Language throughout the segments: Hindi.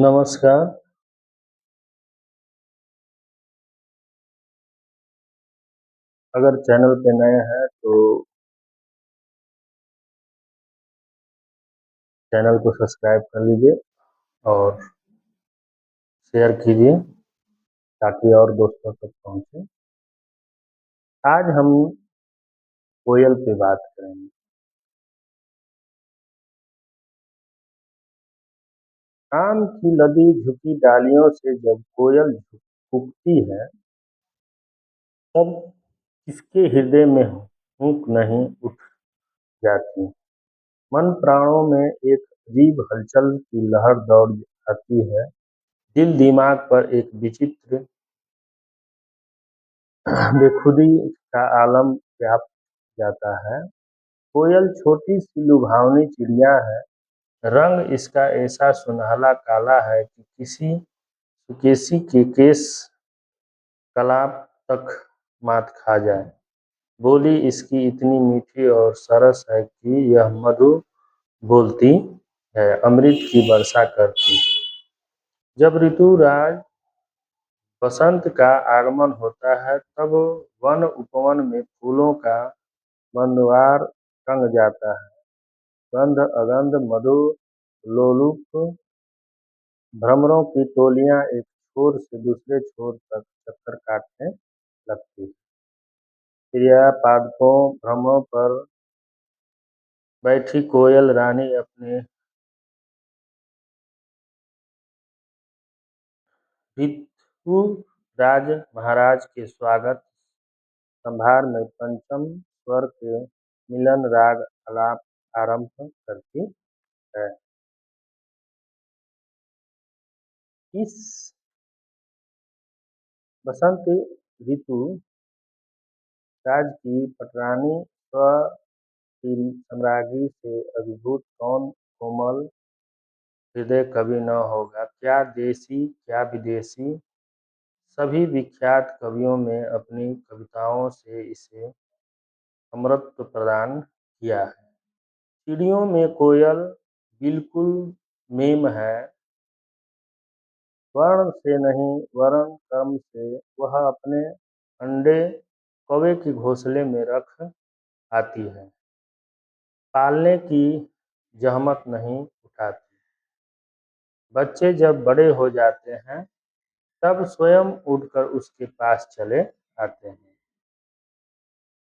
नमस्कार। अगर चैनल पे नए हैं तो चैनल को सब्सक्राइब कर लीजिए और शेयर कीजिए ताकि और दोस्तों तक पहुँचे। आज हम कोयल पे बात करेंगे। आम की लदी झुकी डालियों से जब कोयल कूकती है, तब किसके हृदय में हुक नहीं उठ जाती। मन प्राणों में एक अजीब हलचल की लहर दौड़ आती है। दिल दिमाग पर एक विचित्र बेखुदी का आलम व्याप जाता है। कोयल छोटी सी लुभावनी चिड़िया है। रंग इसका ऐसा सुनहला काला है कि किसी सुकेसी के केस कलाप तक मात खा जाए। बोली इसकी इतनी मीठी और सरस है कि यह मधु बोलती है, अमृत की वर्षा करती है। जब ऋतुराज बसंत का आगमन होता है, तब वन उपवन में फूलों का मंदवार रंग जाता है। गंध अगंध मधु लोलुप भ्रमरों की टोलियां एक छोर से दूसरे छोर तक चक्कर काटने लगती है। क्रिया पादपों भ्रमरों पर बैठी कोयल रानी अपने ऋतुराज महाराज के स्वागत संभार में पंचम स्वर के मिलन राग आलाप आरंभ करती है। इस बसंत ऋतु राज की पटरानी स्व की साम्राज्ञी से अभिभूत कौन कोमल हृदय कवि न होगा। क्या देसी क्या विदेशी सभी विख्यात कवियों ने अपनी कविताओं से इसे अमरत्व प्रदान किया है। चिड़ियों में कोयल बिल्कुल मेम है। वर्ण से नहीं वरन कर्म से वह अपने अंडे कौवे के घोंसले में रख आती है। पालने की जहमत नहीं उठाती। बच्चे जब बड़े हो जाते हैं, तब स्वयं उड़कर उसके पास चले आते हैं।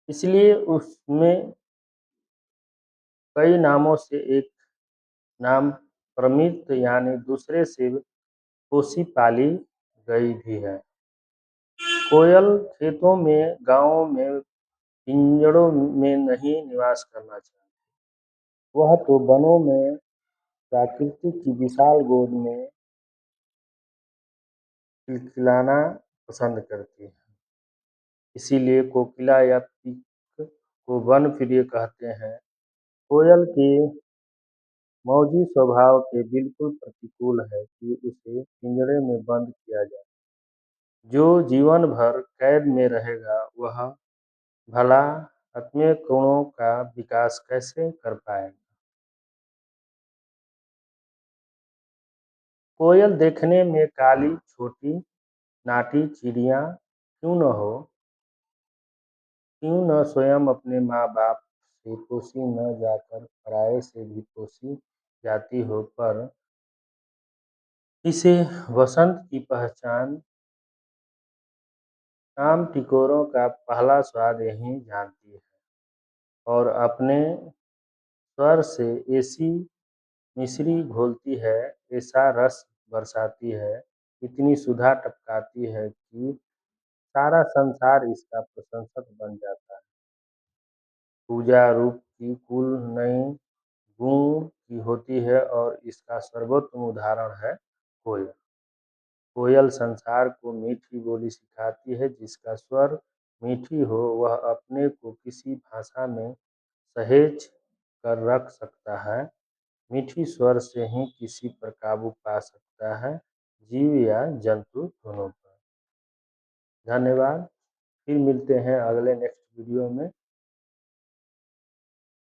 इसलिए उसमें कई नामों से एक नाम प्रमित यानी दूसरे से पोसी पाली गई भी है। कोयल खेतों में गांवों में पिंजड़ों में नहीं निवास करना चाहती। वह तो वनों में प्रकृति की विशाल गोद में खिलखिलाना पसंद करती है। इसीलिए कोकिला या पीक को वन प्रिय कहते हैं। कोयल के मौजी स्वभाव के बिल्कुल प्रतिकूल है कि उसे पिंजड़े में बंद किया जाए। जो जीवन भर कैद में रहेगा, वह भला आत्मीय गुणों का विकास कैसे कर पाएगा। कोयल देखने में काली छोटी नाटी चिड़िया क्यों न हो, क्यों न स्वयं अपने माँ बाप से पोसी न जाकर पराये से भी पोसी जाती हो, पर इसे वसंत की पहचान आम टिकोरों का पहला स्वाद यही जानती है और अपने स्वर से ऐसी मिश्री घोलती है, ऐसा रस बरसाती है, इतनी सुधा टपकाती है कि सारा संसार इसका प्रशंसक बन जाता है। पूजा रूप की कुल नई गुण की होती है और इसका सर्वोत्तम उदाहरण है कोयल। कोयल संसार को मीठी बोली सिखाती है। जिसका स्वर मीठी हो, वह अपने को किसी भाषा में सहेज कर रख सकता है। मीठी स्वर से ही किसी पर काबू पा सकता है, जीव या जंतु दोनों पर। धन्यवाद। फिर मिलते हैं अगले नेक्स्ट वीडियो में।